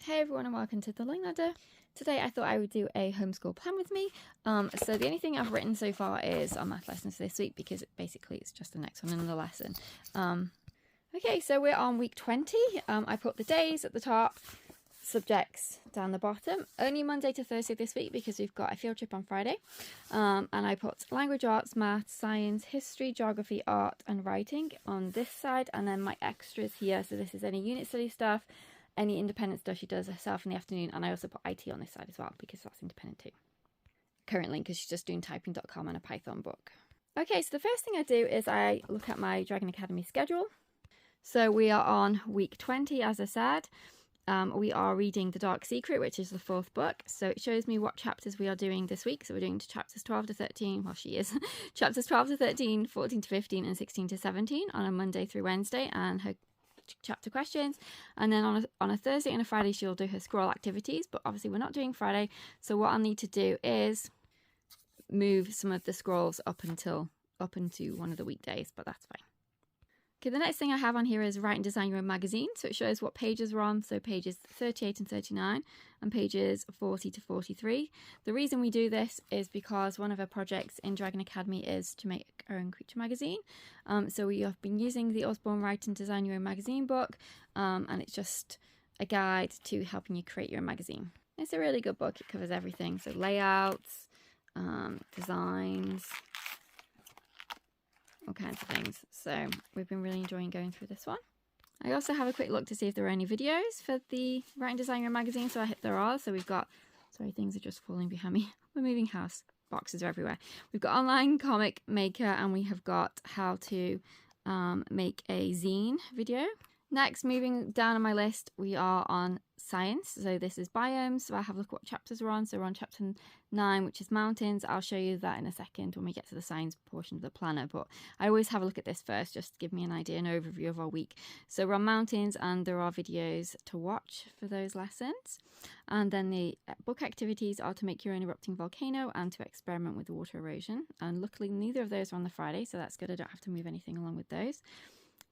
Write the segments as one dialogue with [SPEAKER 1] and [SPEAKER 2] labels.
[SPEAKER 1] Hey everyone and welcome to The Learning Ladder. Today I thought I would do a homeschool plan with me. So the only thing I've written so far is our math lessons for this week because basically it's just the next one in the lesson. Okay, so we're on week 20. I put the days at the top, subjects down the bottom. Only Monday to Thursday this week because we've got a field trip on Friday. And I put language arts, math, science, history, geography, art and writing on this side. And then my extras here. So this is any unit study stuff, any independent stuff she does herself in the afternoon, and I also put IT on this side as well because that's independent too. Currently, because she's just doing typing.com and a Python book. Okay, so the first thing I do is I look at my Dragon Academy schedule. So we are on week 20, as I said. We are reading The Dark Secret, which is the 4th book. So it shows me what chapters we are doing this week. So we're doing chapters 12 to 13. Well, she is. Chapters 12 to 13, 14 to 15, and 16 to 17 on a Monday through Wednesday. And her chapter questions, and then on a Thursday and a Friday she'll do her scroll activities, but obviously we're not doing Friday, so what I'll need to do is move some of the scrolls up into one of the weekdays, but that's fine. Okay, the next thing I have on here is Write and Design Your Own Magazine. So it shows what pages we're on, so pages 38 and 39 and pages 40 to 43. The reason we do this is because one of our projects in Dragon Academy is to make our own creature magazine. So we have been using the Osborne Write and Design Your Own Magazine book, and it's just a guide to helping you create your own magazine. It's a really good book. It covers everything, so layouts, designs, all kinds of things. So we've been really enjoying going through this one. I also have a quick look to see if there are any videos for the Write and Design Your Own Magazine. So there are. So we've got, sorry, things are just falling behind me. We're moving house. Boxes are everywhere. We've got online comic maker, and we have got how to make a zine video. Next, moving down on my list, we are on science. So this is biomes. So I'll have a look at what chapters we're on. So we're on chapter 9, which is mountains. I'll show you that in a second when we get to the science portion of the planner. But I always have a look at this first, just to give me an idea, an overview of our week. So we're on mountains, and there are videos to watch for those lessons. And then the book activities are to make your own erupting volcano and to experiment with water erosion. And luckily, neither of those are on the Friday, so that's good. I don't have to move anything along with those.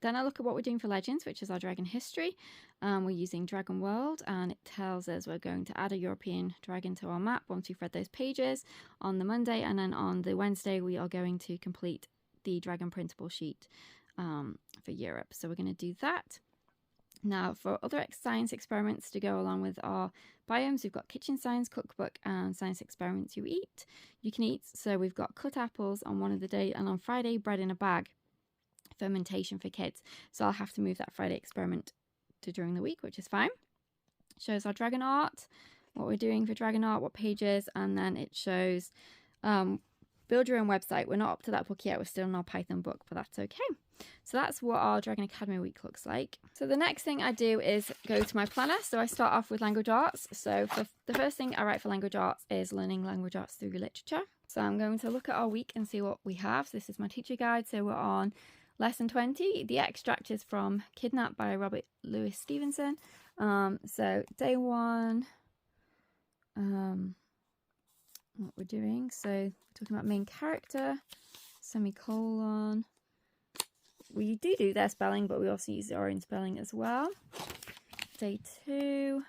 [SPEAKER 1] Then I look at what we're doing for Legends, which is our dragon history. We're using Dragon World, and it tells us we're going to add a European dragon to our map once we've read those pages on the Monday, and then on the Wednesday we are going to complete the dragon printable sheet for Europe. So we're going to do that. Now, for other science experiments to go along with our biomes, we've got kitchen science, cookbook, and science experiments you can eat. So we've got cut apples on one of the days, and on Friday, bread in a bag. Fermentation for kids. So I'll have to move that Friday experiment to during the week, which is fine. Shows our dragon art, what we're doing for dragon art, what pages, and then it shows build your own website. We're not up to that book yet. We're still in our Python book, but that's okay. So that's what our Dragon Academy week looks like. So the next thing I do is go to my planner. So I start off with language arts. So for the first thing I write for language arts is learning language arts through literature. So I'm going to look at our week and see what we have. So this is my teacher guide. So we're on Lesson 20, the extract is from Kidnapped by Robert Louis Stevenson. So day 1, what we're doing. So we're talking about main character, semicolon. We do their spelling, but we also use our own spelling as well. Day 2,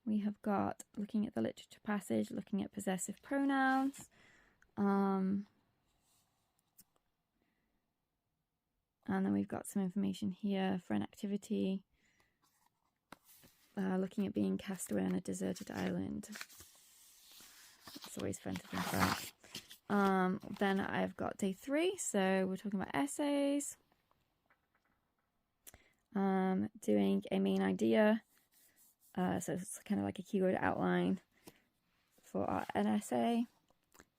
[SPEAKER 1] we have got looking at the literature passage, looking at possessive pronouns. And then we've got some information here for an activity, looking at being cast away on a deserted island. It's always fun to think about. Then I've got day 3, so we're talking about essays, doing a main idea, so it's kind of like a keyword outline for an essay.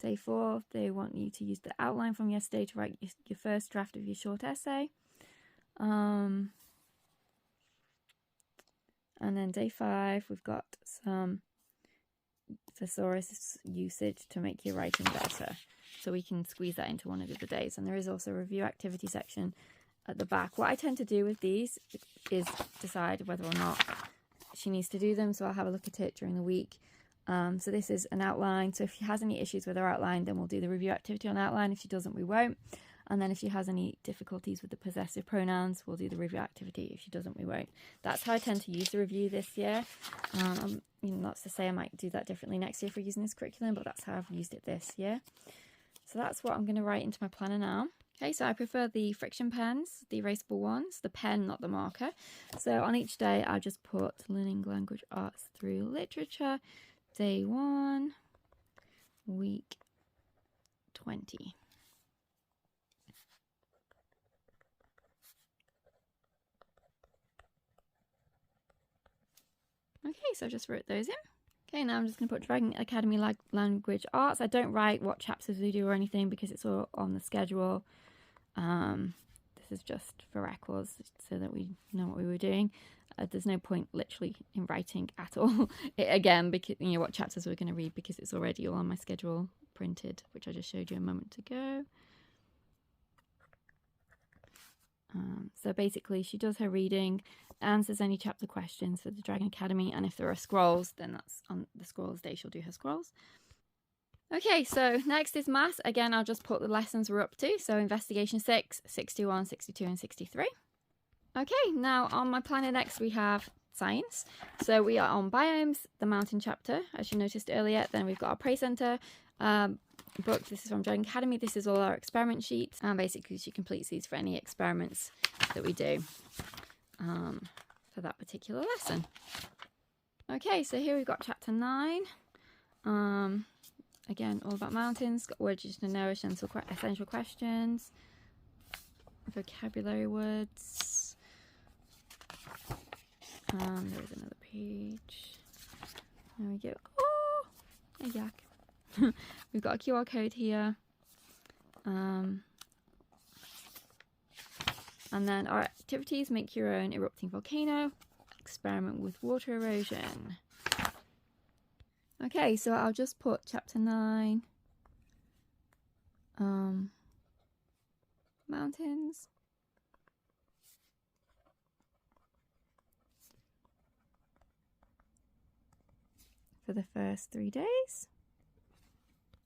[SPEAKER 1] Day 4, they want you to use the outline from yesterday to write your first draft of your short essay. And then day 5, we've got some thesaurus usage to make your writing better. So we can squeeze that into one of the days. And there is also a review activity section at the back. What I tend to do with these is decide whether or not she needs to do them. So I'll have a look at it during the week. So this is an outline. So if she has any issues with her outline, then we'll do the review activity on outline. If she doesn't, we won't. And then if she has any difficulties with the possessive pronouns, we'll do the review activity. If she doesn't, we won't. That's how I tend to use the review this year. Not to say I might do that differently next year if we're using this curriculum, but that's how I've used it this year. So that's what I'm going to write into my planner now. Okay, so I prefer the friction pens, the erasable ones, the pen, not the marker. So on each day, I just put learning language arts through literature, day 1, week 20. Okay, so I just wrote those in. Okay, now I'm just going to put Dragon Academy Language Arts. I don't write what chapters we do or anything because it's all on the schedule. This is just for records so that we know what we were doing. There's no point literally in writing at all. Again, because what chapters we're going to read because it's already all on my schedule printed, which I just showed you a moment ago. So basically she does her reading, answers any chapter questions for the Dragon Academy, and if there are scrolls, then that's on the scrolls day she'll do her scrolls. Okay, so next is maths. Again, I'll just put the lessons we're up to. So investigation 6, 61, 62 and 63. Okay, now on my planner next we have science. So we are on biomes, the mountain chapter, as you noticed earlier. Then we've got our Prey Center book. This is from Dragon Academy. This is all our experiment sheets. And basically she completes these for any experiments that we do for that particular lesson. Okay, so here we've got chapter 9. Again, all about mountains. Got words you should know, essential questions, vocabulary words. There's another page. There we go. Oh, a yak. We've got a QR code here. And then our activities: make your own erupting volcano, experiment with water erosion. Okay, so I'll just put chapter 9, mountains. For the first 3 days.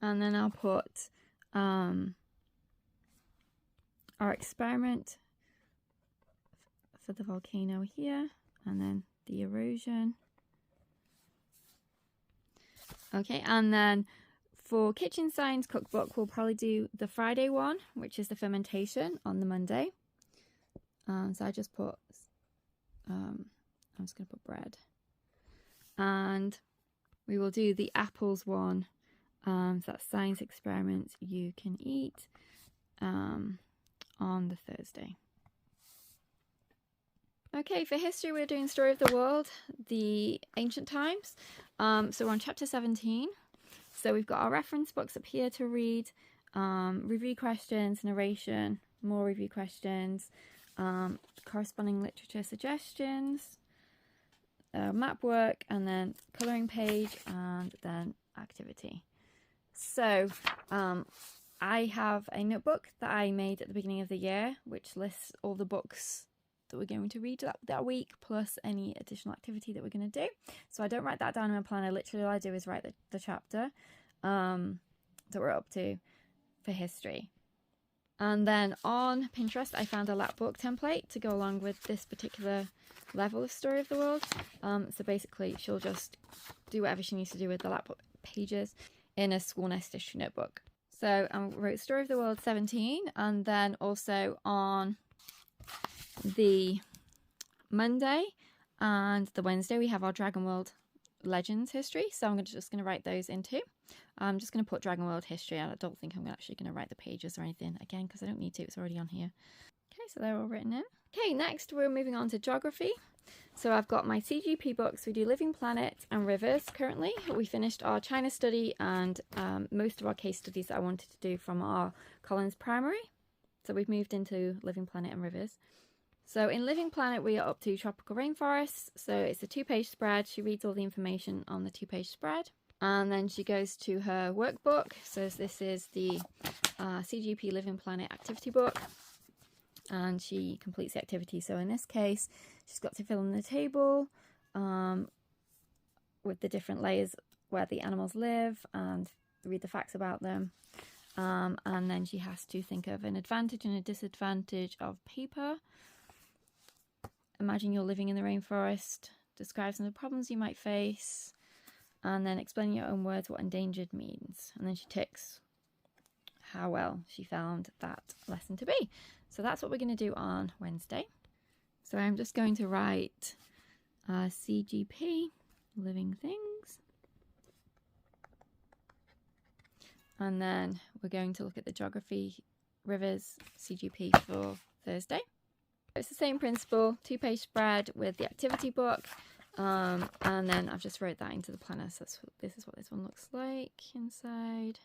[SPEAKER 1] And then I'll put our experiment for the volcano here, and then the erosion. Okay, and then for kitchen science cookbook, we'll probably do the Friday one, which is the fermentation, on the Monday. So I just put, I'm just going to put bread. And we will do the apples one, so that's science experiments you can eat, on the Thursday. Okay, for history, we're doing Story of the World, the ancient times. So we're on chapter 17. So we've got our reference books up here to read, review questions, narration, more review questions, corresponding literature suggestions, map work, and then colouring page, and then activity. So I have a notebook that I made at the beginning of the year, which lists all the books that we're going to read that week, plus any additional activity that we're going to do. So I don't write that down in my planner. Literally all I do is write the chapter that we're up to for history. And then on Pinterest I found a lap book template to go along with this particular level of Story of the World. So basically she'll just do whatever she needs to do with the lap book pages in a school nest history notebook. So I wrote Story of the World 17, and then also on the Monday and the Wednesday we have our Dragon World Legends history, so I'm just going to write those in too. I'm just going to put Dragon World history, and I don't think I'm actually going to write the pages or anything again because I don't need to, it's already on here. Okay, so they're all written in. Okay, next we're moving on to geography. So I've got my CGP books. We do Living Planet and Rivers currently. We finished our China study and most of our case studies that I wanted to do from our Collins Primary. So we've moved into Living Planet and Rivers. So in Living Planet, we are up to tropical rainforests. So it's a 2-page spread. She reads all the information on the 2-page spread. And then she goes to her workbook. So this is the CGP Living Planet activity book. And she completes the activity. So in this case, she's got to fill in the table with the different layers where the animals live and read the facts about them. And then she has to think of an advantage and a disadvantage of paper. Imagine you're living in the rainforest. Describe some of the problems you might face. And then explain in your own words what endangered means. And then she ticks how well she found that lesson to be. So that's what we're going to do on Wednesday. So I'm just going to write CGP, living things. And then we're going to look at the geography, rivers, CGP for Thursday. It's the same principle, 2-page spread with the activity book. And then I've just wrote that into the planner. So this is what this one looks like inside.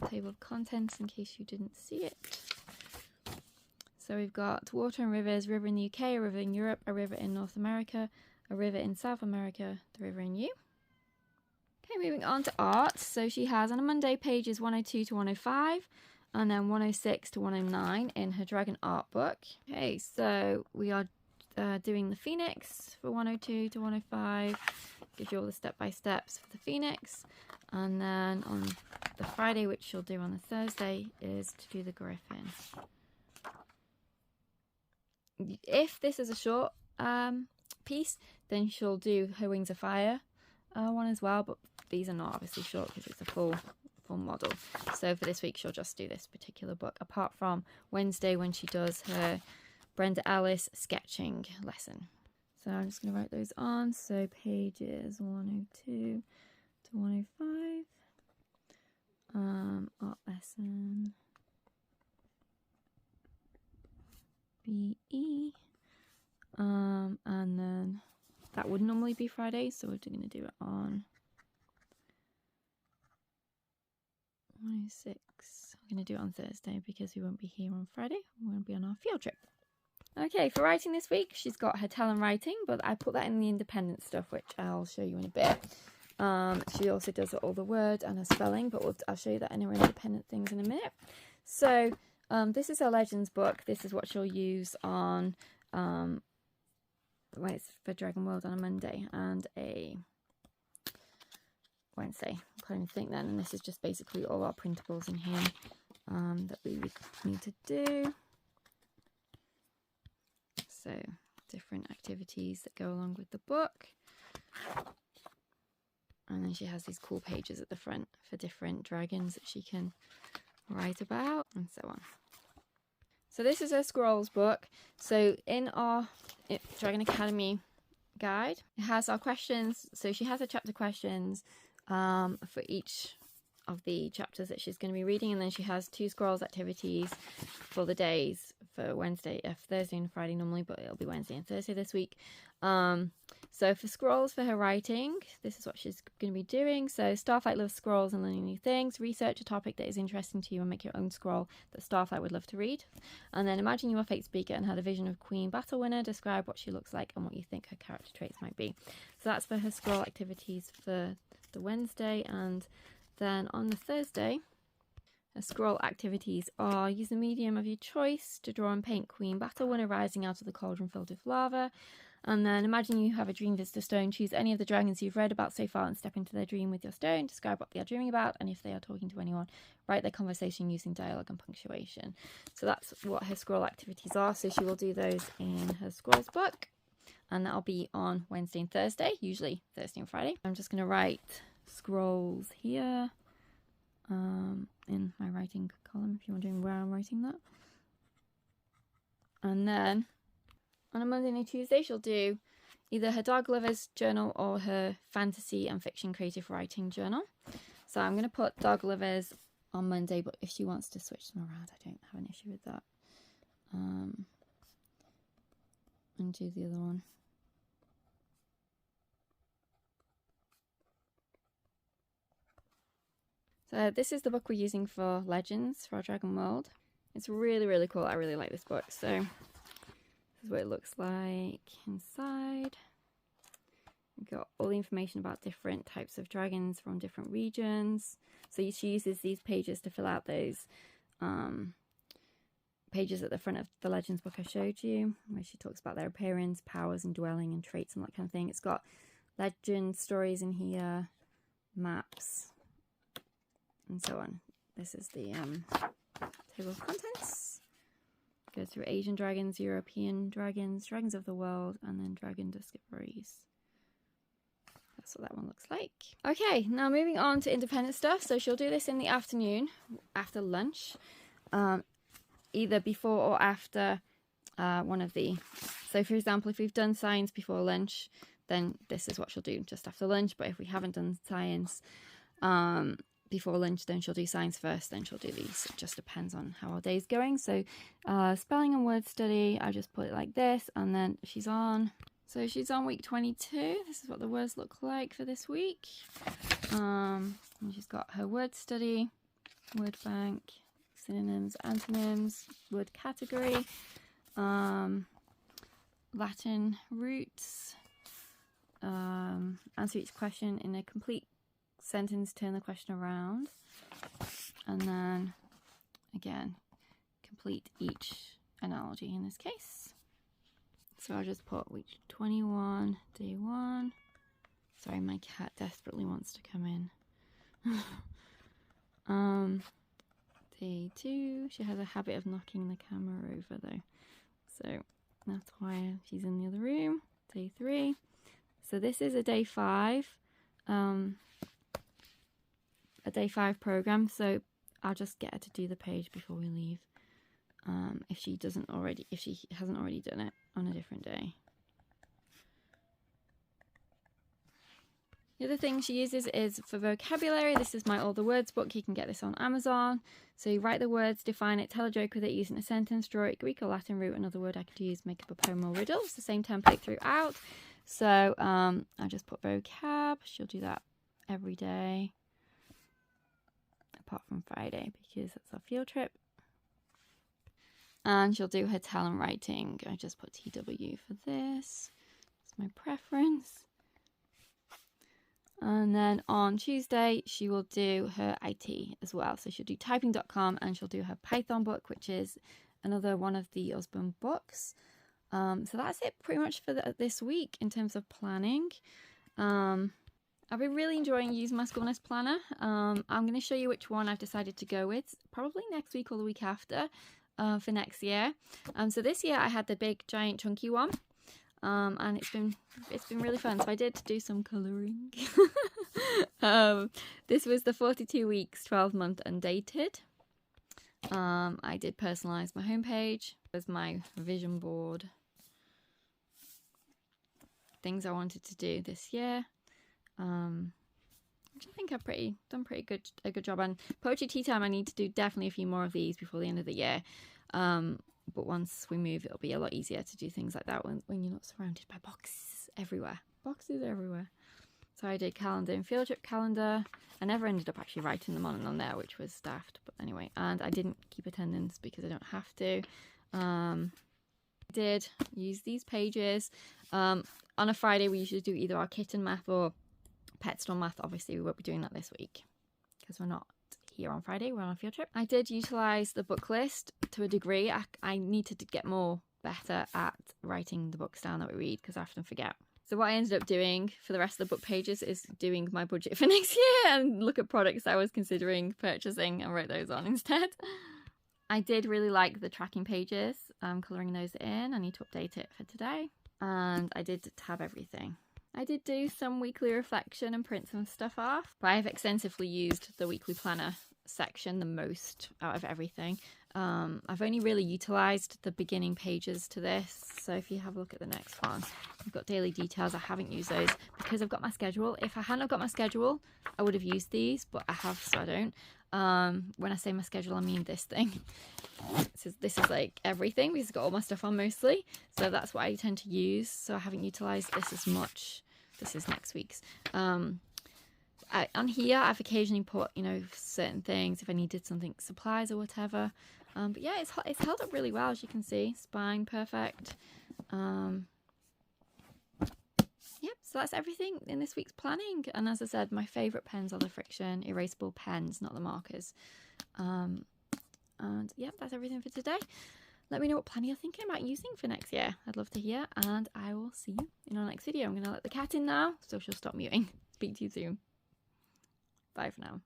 [SPEAKER 1] Table of contents in case you didn't see it. So we've got water and rivers, river in the UK, a river in Europe, a river in North America, a river in South America, the river in you. Okay, moving on to art. So she has on a Monday pages 102 to 105 and then 106 to 109 in her dragon art book. Okay, so we are doing the phoenix for 102 to 105. Gives you all the step-by-steps for the phoenix. And then on the Friday, which she'll do on the Thursday, is to do the griffin. If this is a short piece, then she'll do her wings of fire one as well, but these are not obviously short because it's a full model. So for this week, she'll just do this particular book, apart from Wednesday when she does her Brenda Ellis sketching lesson. So I'm just going to write those on. So pages 102 to 105, art lesson BE, and then that would normally be Friday, so we're going to do it on 106. We're going to do it on Thursday because we won't be here on Friday. We're going to be on our field trip. Okay, for writing this week, she's got her talent writing, but I put that in the independent stuff, which I'll show you in a bit. She also does all the word and her spelling, but I'll show you that in her independent things in a minute. So this is her Legends book. This is what she'll use on it's for Dragon World on a Monday and a Wednesday. I can't even think then. And this is just basically all our printables in here that we would need to do. So different activities that go along with the book. And then she has these cool pages at the front for different dragons that she can write about and so on. So this is her scrolls book. So in our Dragon Academy guide, it has our questions. So she has her chapter questions for each of the chapters that she's going to be reading, and then she has 2 scrolls activities for the days for Wednesday, Thursday and Friday normally, but it'll be Wednesday and Thursday this week. So for scrolls for her writing, this is what she's going to be doing. So Starflight loves scrolls and learning new things. Research a topic that is interesting to you and make your own scroll that Starflight would love to read. And then imagine you are a fate speaker and had a vision of Queen Battle Winner. Describe what she looks like and what you think her character traits might be. So that's for her scroll activities for the Wednesday. And then on the Thursday, her scroll activities are use the medium of your choice to draw and paint Queen Battle Winner rising out of the cauldron filled with lava. And then imagine you have a dream visitor stone. Choose any of the dragons you've read about so far and step into their dream with your stone. Describe what they are dreaming about, and if they are talking to anyone, write their conversation using dialogue and punctuation. So that's what her scroll activities are. So she will do those in her scrolls book, and that'll be on Wednesday and Thursday, usually Thursday and Friday. I'm just going to write scrolls here in my writing column if you're wondering where I'm writing that. And then on a Monday and a Tuesday, she'll do either her Dog Lovers journal or her fantasy and fiction creative writing journal. So I'm going to put Dog Lovers on Monday, but if she wants to switch them around, I don't have an issue with that. And do the other one. So this is the book we're using for Legends for our Dragon World. It's really, really cool. I really like this book. So this is what it looks like inside. We've got all the information about different types of dragons from different regions. So she uses these pages to fill out those pages at the front of the Legends book I showed you, where she talks about their appearance, powers and dwelling and traits and that kind of thing. It's got legend stories in here, maps, and so on. This is the table of contents. Go through Asian dragons, European dragons, dragons of the world, and then dragon discoveries. That's what that one looks like. Okay, now moving on to independent stuff. So she'll do this in the afternoon, after lunch, either before or after one of the... So for example, if we've done science before lunch, then this is what she'll do just after lunch. But if we haven't done science before lunch, then she'll do science first, then she'll do these. It just depends on how our day's going. So spelling and word study, I just put it like this, and then she's on... So she's on week 22. This is what the words look like for this week. And she's got her word study, word bank, synonyms, antonyms, word category, Latin roots, answer each question in a complete sentence, turn the question around, and then again complete each analogy in this case. So I'll just put week 21, day 1. Sorry, my cat desperately wants to come in. Day 2. She has a habit of knocking the camera over though, so that's why she's in the other room. Day 3. So this is a day 5. A day 5 program. So I'll just get her to do the page before we leave. If she hasn't already done it on a different day. The other thing she uses is for vocabulary. This is my All the Words book. You can get this on Amazon. So you write the words, define it, tell a joke with it using a sentence, draw it, Greek or Latin root, another word I could use, make up a poem or riddle. It's the same template throughout. So I just put vocab. She'll do that every day, apart from Friday because that's our field trip. And she'll do her talent writing. I just put TW for this. It's my preference. And then on Tuesday, she will do her IT as well. So she'll do typing.com and she'll do her Python book, which is another one of the Usborne books. So that's it pretty much for this week in terms of planning. I've been really enjoying using my School Nest Planner. I'm going to show you which one I've decided to go with, probably next week or the week after. For next year. So this year I had the big giant chunky one, and it's been really fun. So I did do some colouring. This was the 42 weeks 12-month undated. I did personalise my homepage. It was my vision board, things I wanted to do this year, which I think I've done a good job on. Poetry Tea Time, I need to do definitely a few more of these before the end of the year. But once we move, it'll be a lot easier to do things like that when you're not surrounded by boxes everywhere. Boxes everywhere. So I did calendar and field trip calendar. I never ended up actually writing them on there, which was daft. But anyway, and I didn't keep attendance because I don't have to. I did use these pages. On a Friday, we usually do either our kitten math or pet store math. Obviously, we won't be doing that this week because we're not here on Friday. We're on a field trip. I did utilise the book list to a degree. I needed to get better at writing the books down that we read because I often forget. So what I ended up doing for the rest of the book pages is doing my budget for next year and look at products I was considering purchasing and wrote those on instead. I did really like the tracking pages. I'm colouring those in. I need to update it for today. And I did tab everything. I did do some weekly reflection and print some stuff off, but I've extensively used the weekly planner section the most out of everything. I've only really utilised the beginning pages to this, so if you have a look at the next one, I've got daily details. I haven't used those because I've got my schedule. If I hadn't got my schedule, I would have used these, but I have, so I don't. When I say my schedule, I mean this thing. This is like everything because it's got all my stuff on mostly, so that's what I tend to use. So I haven't utilised this as much. This is next week's. On here, I've occasionally put, certain things if I needed something, supplies or whatever. But yeah, it's held up really well, as you can see. Spine perfect. Yep, so that's everything in this week's planning. And as I said, my favourite pens are the friction erasable pens, not the markers. And yeah, that's everything for today. let me know what plan you're thinking about using for next year. I'd love to hear, and I will see you in our next video. I'm going to let the cat in now, so she'll stop mewing. Speak to you soon. Bye for now.